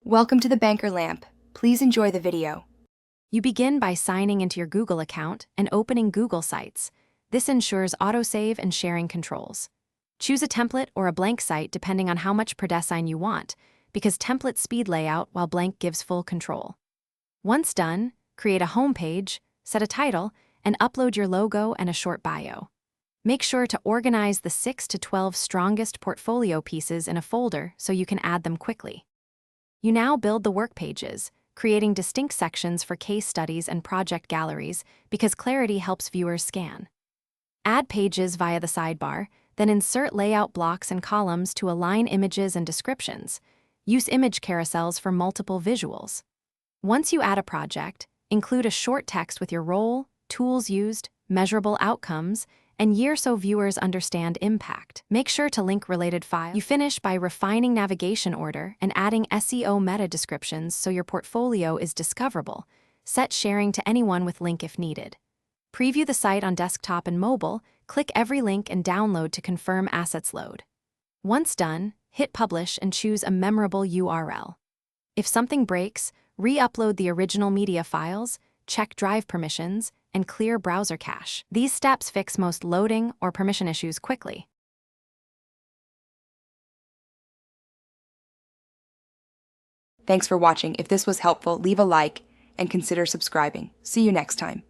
Welcome to the Banker Lamp. Please enjoy the video. You begin by signing into your Google account and opening Google Sites. This ensures autosave and sharing controls. Choose a template or a blank site depending on how much per design you want, because templates speed layout while blank gives full control. Once done, create a home page, set a title, and upload your logo and a short bio. Make sure to organize the 6 to 12 strongest portfolio pieces in a folder so you can add them quickly. You now build the work pages, creating distinct sections for case studies and project galleries because clarity helps viewers scan. Add pages via the sidebar, then insert layout blocks and columns to align images and descriptions. Use image carousels for multiple visuals. Once you add a project, include a short text with your role, tools used, measurable outcomes, and year so viewers understand impact. Make sure to link related files. You finish by refining navigation order and adding SEO meta descriptions so your portfolio is discoverable. Set sharing to anyone with link if needed. Preview the site on desktop and mobile, click every link and download to confirm assets load. Once done, hit publish and choose a memorable URL. If something breaks, re-upload the original media files, check drive permissions, and clear browser cache. These steps fix most loading or permission issues quickly. Thanks for watching. If this was helpful, leave a like and consider subscribing. See you next time.